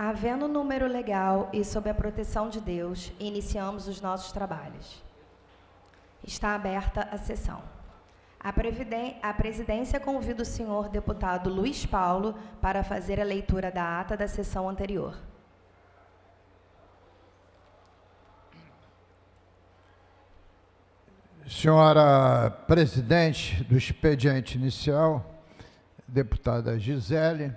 Havendo um número legal e sob a proteção de Deus, iniciamos os nossos trabalhos. Está aberta a sessão. A presidência convida o senhor deputado Luiz Paulo para fazer a leitura da ata da sessão anterior. Senhora presidente do expediente inicial, deputada Gisele,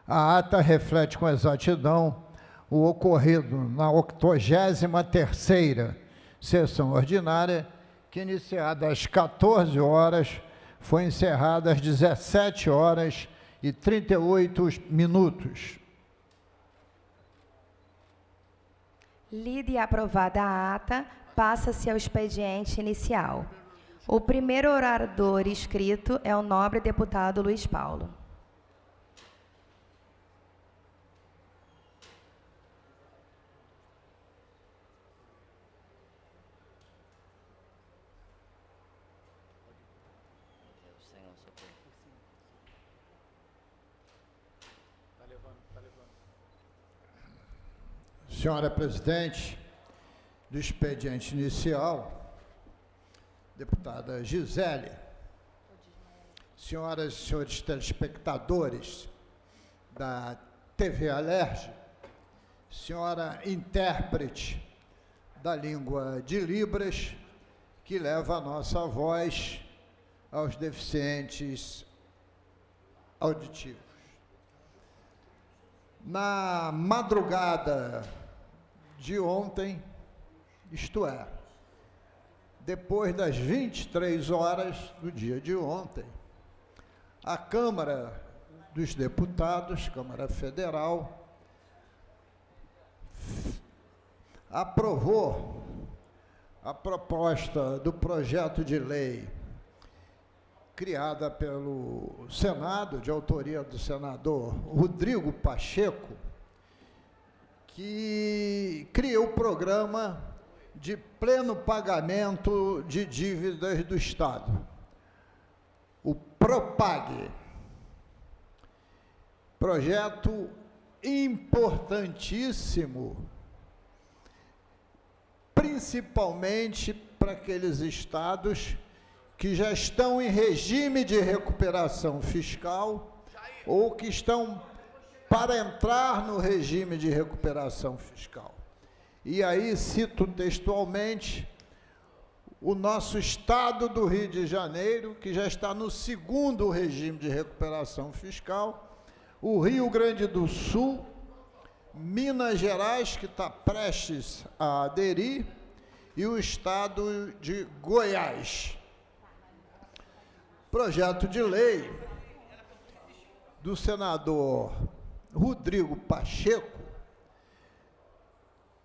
a ata reflete com exatidão o ocorrido na 83ª sessão ordinária, que, iniciada às 14 horas, foi encerrada às 17 horas e 38 minutos. Lida e aprovada a ata, passa-se ao expediente inicial. O primeiro orador inscrito é o nobre deputado Luiz Paulo. Senhora presidente do expediente inicial, deputada Gisele, senhoras e senhores telespectadores da TV Alerj, senhora intérprete da língua de Libras, que leva a nossa voz aos deficientes auditivos. Na madrugada de ontem, isto é, depois das 23 horas do dia de ontem, a Câmara dos Deputados, Câmara Federal, aprovou a proposta do projeto de lei criada pelo Senado, de autoria do senador Rodrigo Pacheco, que cria o programa de pleno pagamento de dívidas do Estado, o PROPAG. Projeto importantíssimo, principalmente para aqueles estados que já estão em regime de recuperação fiscal ou que estão para entrar no regime de recuperação fiscal. E aí cito textualmente o nosso estado do Rio de Janeiro, que já está no segundo regime de recuperação fiscal, o Rio Grande do Sul, Minas Gerais, que está prestes a aderir, e o estado de Goiás. Projeto de lei do senador Rodrigo Pacheco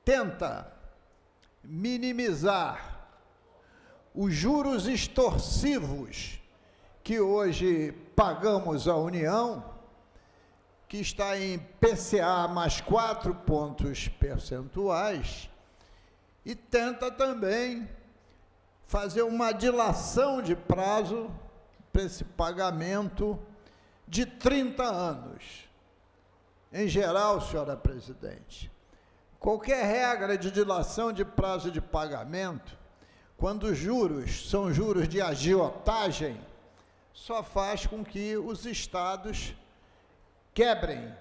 tenta minimizar os juros extorsivos que hoje pagamos à União, que está em PCA mais 4 pontos percentuais, e tenta também fazer uma dilação de prazo para esse pagamento de 30 anos. Em geral, senhora presidente, qualquer regra de dilação de prazo de pagamento, quando os juros são juros de agiotagem, só faz com que os estados quebrem,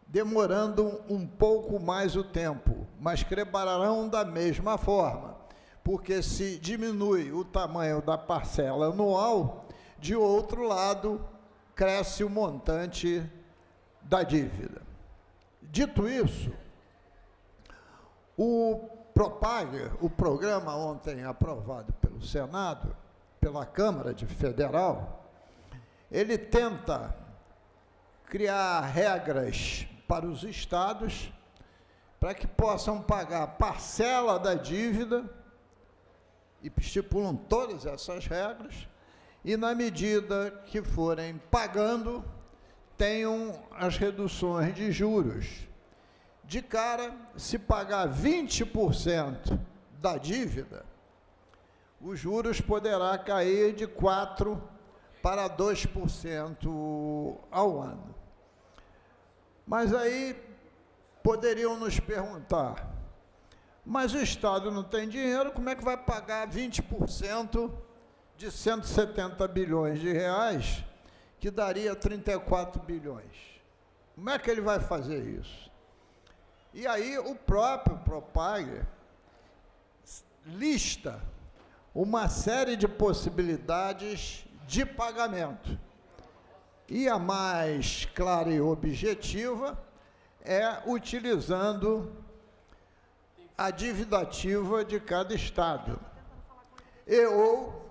demorando um pouco mais o tempo, mas quebrarão da mesma forma, porque se diminui o tamanho da parcela anual, de outro lado, cresce o montante da dívida. Dito isso, o PROPAG, o programa ontem aprovado pelo Senado, pela Câmara Federal, ele tenta criar regras para os estados para que possam pagar a parcela da dívida, e estipulam todas essas regras, e na medida que forem pagando, tenham as reduções de juros. De cara, se pagar 20% da dívida, os juros poderá cair de 4% para 2% ao ano. Mas aí poderiam nos perguntar, mas o Estado não tem dinheiro, como é que vai pagar 20% de 170 bilhões de reais, que daria 34 bilhões? Como é que ele vai fazer isso? E aí o próprio Propag lista uma série de possibilidades de pagamento. E a mais clara e objetiva é utilizando a dívida ativa de cada estado ou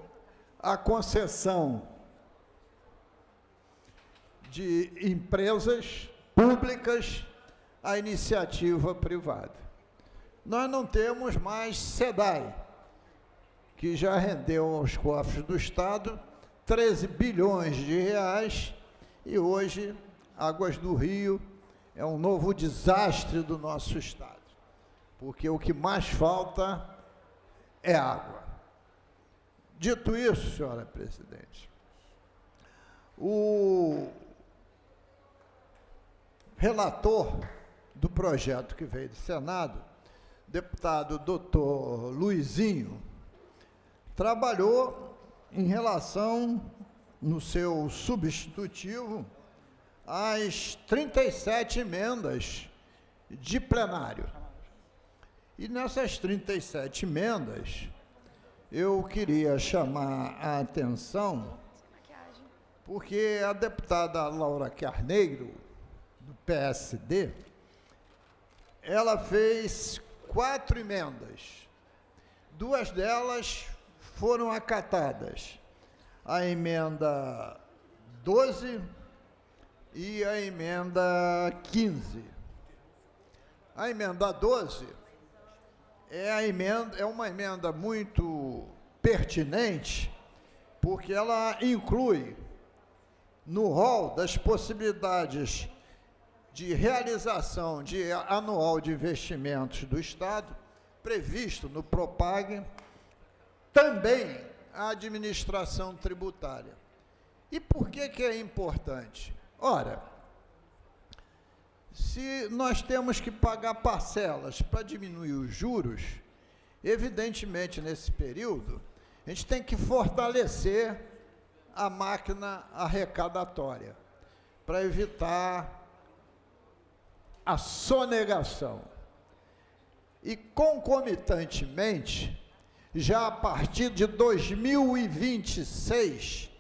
a concessão de empresas públicas à iniciativa privada. Nós não temos mais SEDAI, que já rendeu aos cofres do Estado 13 bilhões de reais, e hoje Águas do Rio é um novo desastre do nosso Estado, porque o que mais falta é água. Dito isso, senhora presidente, o relator do projeto que veio do Senado, deputado doutor Luizinho, trabalhou em relação, no seu substitutivo, às 37 emendas de plenário. E nessas 37 emendas, eu queria chamar a atenção, porque a deputada Laura Carneiro, do PSD, ela fez 4 emendas. 2 delas foram acatadas, a emenda 12 e a emenda 15. A emenda 12 é uma emenda muito pertinente, porque ela inclui no rol das possibilidades de realização de anual de investimentos do Estado, previsto no Propag, também a administração tributária. E por que é importante? Ora, se nós temos que pagar parcelas para diminuir os juros, evidentemente, nesse período, a gente tem que fortalecer a máquina arrecadatória, para evitar a sonegação. E, concomitantemente, já a partir de 2026,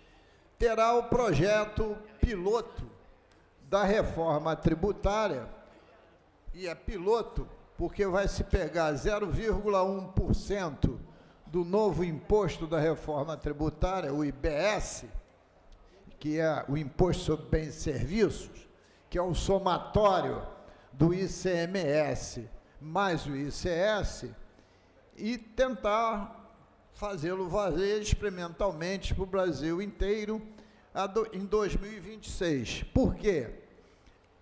terá o projeto piloto da reforma tributária, e é piloto porque vai se pegar 0,1% do novo imposto da reforma tributária, o IBS, que é o Imposto sobre Bens e Serviços, que é o somatório do ICMS mais o ICS, e tentar fazê-lo valer experimentalmente para o Brasil inteiro em 2026. Por quê?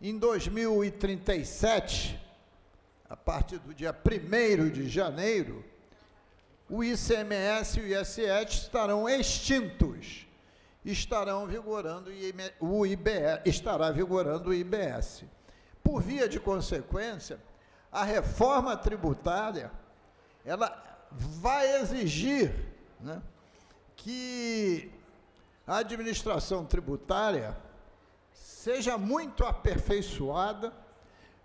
Em 2037, a partir do dia 1º de janeiro, o ICMS e o ISS estarão extintos, estará vigorando o IBS. Por via de consequência, a reforma tributária, ela vai exigir, né, que a administração tributária seja muito aperfeiçoada,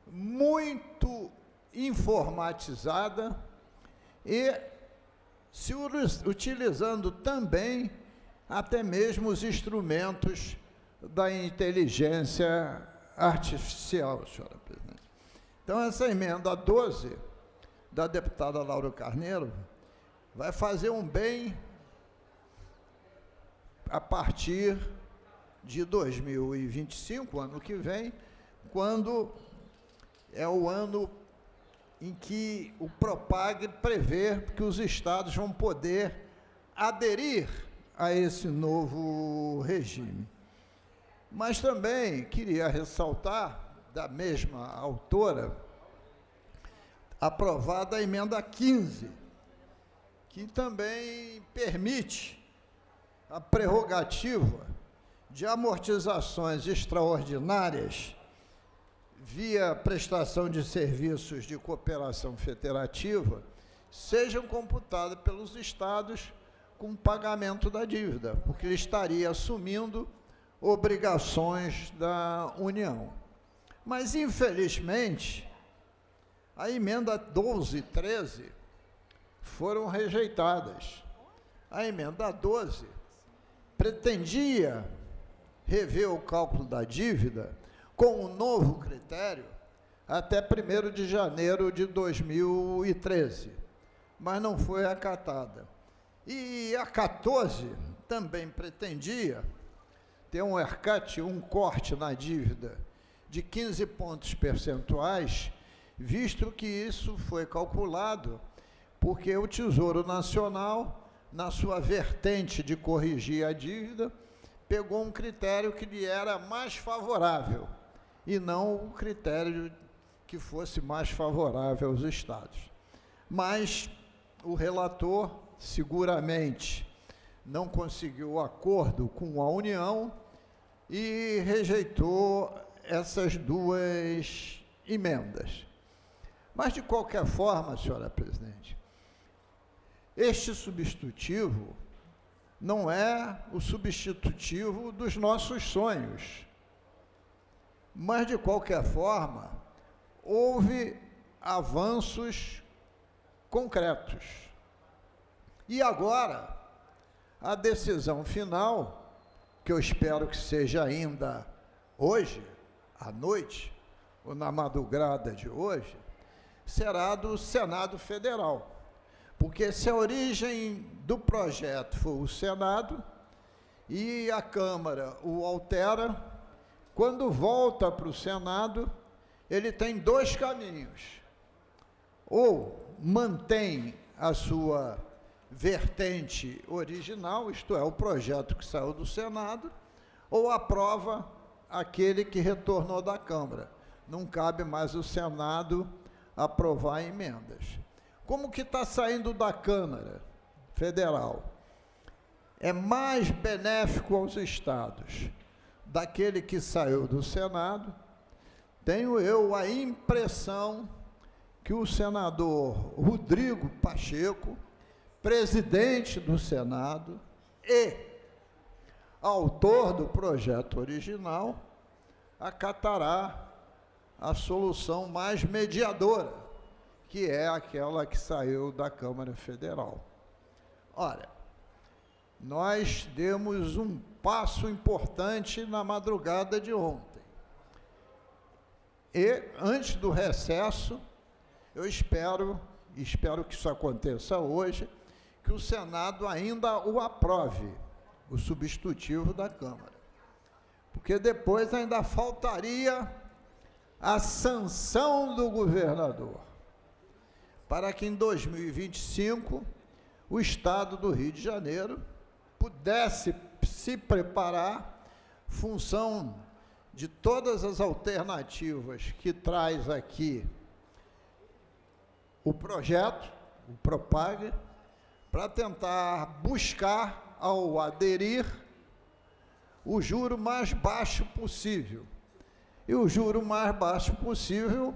muito informatizada e se utilizando também até mesmo os instrumentos da inteligência artificial, senhora presidente. Então, essa emenda 12 da deputada Laura Carneiro vai fazer um bem a partir de 2025, ano que vem, quando é o ano em que o Propag prevê que os estados vão poder aderir a esse novo regime. Mas também queria ressaltar, da mesma autora, aprovada a emenda 15, que também permite a prerrogativa de amortizações extraordinárias via prestação de serviços de cooperação federativa, sejam computadas pelos estados com pagamento da dívida, porque ele estaria assumindo obrigações da União. Mas, infelizmente, a emenda 12 e 13 foram rejeitadas. A emenda 12 pretendia rever o cálculo da dívida com um novo critério até 1º de janeiro de 2013, mas não foi acatada. E a 14 também pretendia ter um haircut, um corte na dívida de 15 pontos percentuais, visto que isso foi calculado porque o Tesouro Nacional, na sua vertente de corrigir a dívida, pegou um critério que lhe era mais favorável, e não o critério que fosse mais favorável aos estados. Mas o relator seguramente não conseguiu acordo com a União e rejeitou essas duas emendas. Mas, de qualquer forma, senhora presidente, este substitutivo não é o substitutivo dos nossos sonhos. Mas, de qualquer forma, houve avanços concretos. E agora, a decisão final, que eu espero que seja ainda hoje, à noite, ou na madrugada de hoje, será do Senado Federal. Porque se a origem do projeto for o Senado e a Câmara o altera, quando volta para o Senado, ele tem dois caminhos. Ou mantém a sua vertente original, isto é, o projeto que saiu do Senado, ou aprova aquele que retornou da Câmara. Não cabe mais o Senado aprovar emendas. Como que está saindo da Câmara Federal? É mais benéfico aos estados daquele que saiu do Senado. Tenho eu a impressão que o senador Rodrigo Pacheco, presidente do Senado e autor do projeto original, acatará a solução mais mediadora, que é aquela que saiu da Câmara Federal. Ora, nós demos um passo importante na madrugada de ontem. E, antes do recesso, eu espero que isso aconteça hoje, que o Senado ainda o aprove, o substitutivo da Câmara. Porque depois ainda faltaria a sanção do governador, para que em 2025 o Estado do Rio de Janeiro pudesse se preparar, função de todas as alternativas que traz aqui o projeto, o Propaga, para tentar buscar, ao aderir, o juro mais baixo possível. E o juro mais baixo possível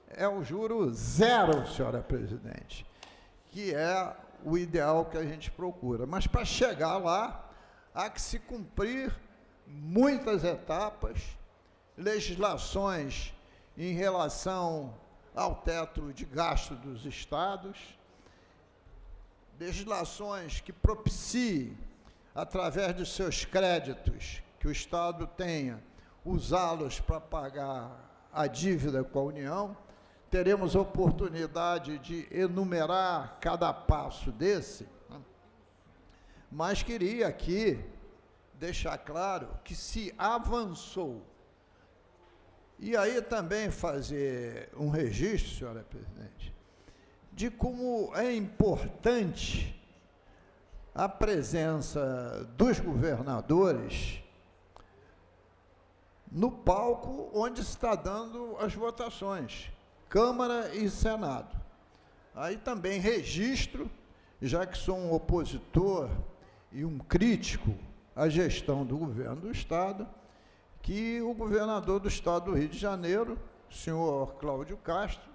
é o juro zero, senhora presidente, que é o ideal que a gente procura. Mas, para chegar lá, há que se cumprir muitas etapas, legislações em relação ao teto de gasto dos estados, legislações que propiciem, através dos seus créditos, que o Estado tenha, usá-los para pagar a dívida com a União. Teremos oportunidade de enumerar cada passo desse, né? Mas queria aqui deixar claro que se avançou. E aí também fazer um registro, senhora presidente, de como é importante a presença dos governadores no palco onde se está dando as votações, Câmara e Senado. Aí também registro, já que sou um opositor e um crítico à gestão do governo do Estado, que o governador do estado do Rio de Janeiro, o senhor Cláudio Castro,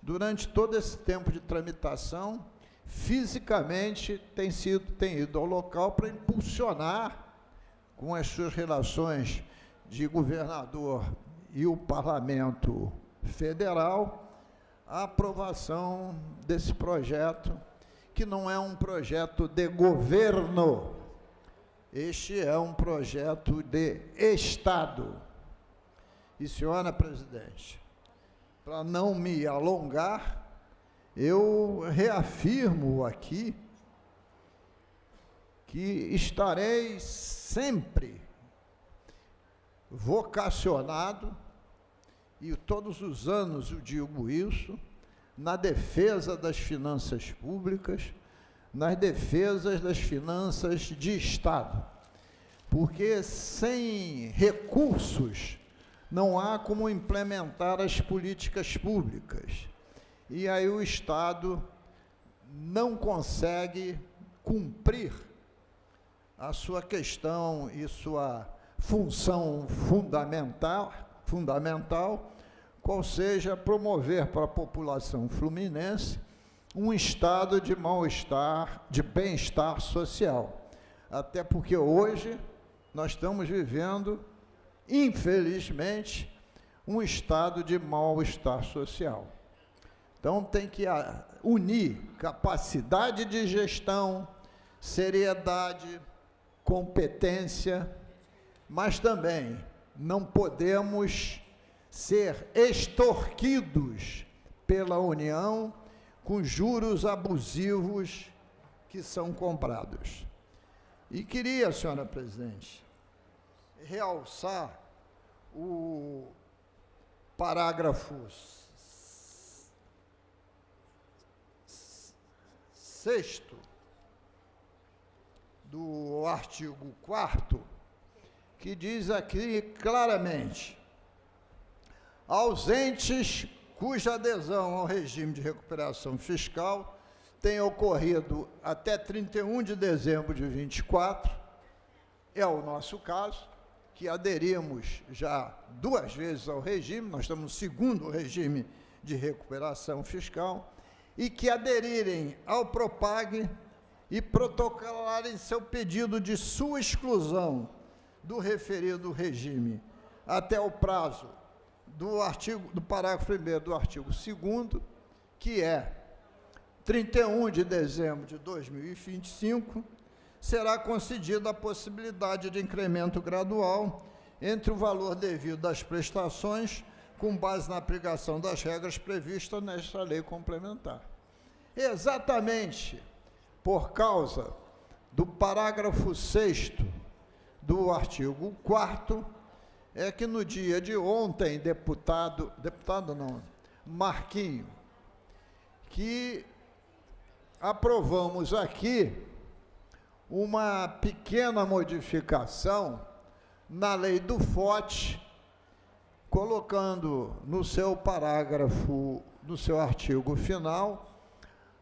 durante todo esse tempo de tramitação, fisicamente tem ido ao local para impulsionar, com as suas relações de governador e o parlamento federal, a aprovação desse projeto, que não é um projeto de governo, este é um projeto de Estado. E, senhora presidente, para não me alongar, eu reafirmo aqui que estarei sempre vocacionado, e todos os anos eu digo isso, na defesa das finanças públicas, nas defesas das finanças de Estado, porque sem recursos não há como implementar as políticas públicas, e aí o Estado não consegue cumprir a sua questão e sua função fundamental, qual seja promover para a população fluminense um estado de mal-estar, de bem-estar social. Até porque hoje nós estamos vivendo, infelizmente, um estado de mal-estar social. Então tem que unir capacidade de gestão, seriedade, competência, mas também não podemos ser extorquidos pela União com juros abusivos que são comprados. E queria, senhora presidente, realçar o parágrafo 6º do artigo 4º, que diz aqui claramente: ausentes cuja adesão ao regime de recuperação fiscal tenha ocorrido até 31 de dezembro de 24, é o nosso caso, que aderimos já 2 vezes ao regime, nós estamos no 2º regime de recuperação fiscal, e que aderirem ao PROPAG e protocolarem seu pedido de sua exclusão do referido regime até o prazo do parágrafo 1º do artigo 2º, que é 31 de dezembro de 2025, será concedida a possibilidade de incremento gradual entre o valor devido das prestações, com base na aplicação das regras previstas nesta lei complementar. Exatamente por causa do parágrafo 6º do artigo 4º, é que no dia de ontem, Marquinho, que aprovamos aqui uma pequena modificação na lei do FOT, colocando no seu parágrafo, no seu artigo final,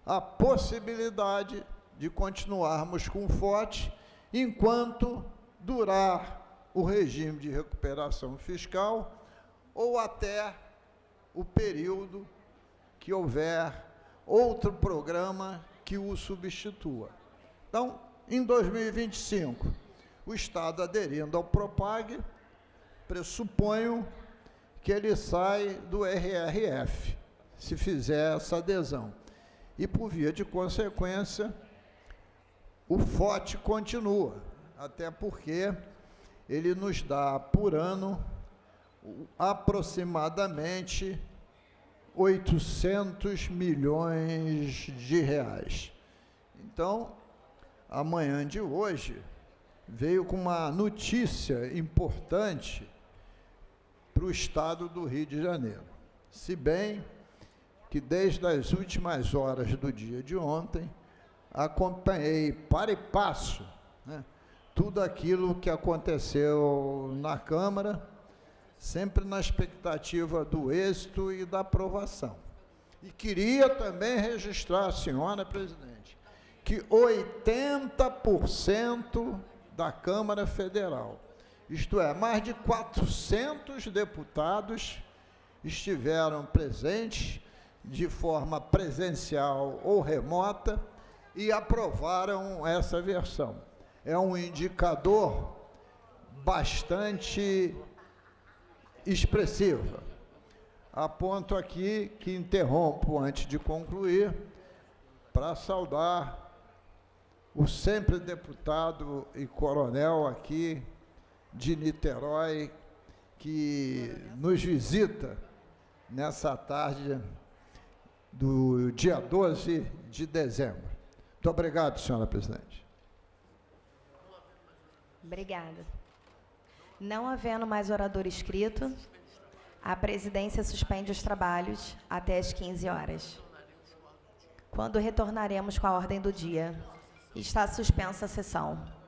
a possibilidade de continuarmos com o FOT enquanto durar o regime de recuperação fiscal ou até o período que houver outro programa que o substitua. Então, em 2025, o Estado aderindo ao PROPAG, pressuponho que ele sai do RRF, se fizer essa adesão. E, por via de consequência, o FOT continua, até porque ele nos dá, por ano, aproximadamente 800 milhões de reais. Então, a manhã de hoje veio com uma notícia importante para o estado do Rio de Janeiro. Se bem que desde as últimas horas do dia de ontem, acompanhei para e passo, né, tudo aquilo que aconteceu na Câmara, sempre na expectativa do êxito e da aprovação. E queria também registrar, senhora presidente, que 80% da Câmara Federal isto é, mais de 400 deputados estiveram presentes de forma presencial ou remota e aprovaram essa versão. É um indicador bastante expressivo. Aponto aqui que interrompo antes de concluir para saudar o sempre deputado e coronel aqui de Niterói, que nos visita nessa tarde do dia 12 de dezembro. Muito obrigado, senhora presidente. Obrigada. Não havendo mais orador inscrito, a presidência suspende os trabalhos até às 15 horas. Quando retornaremos com a ordem do dia, está suspensa a sessão.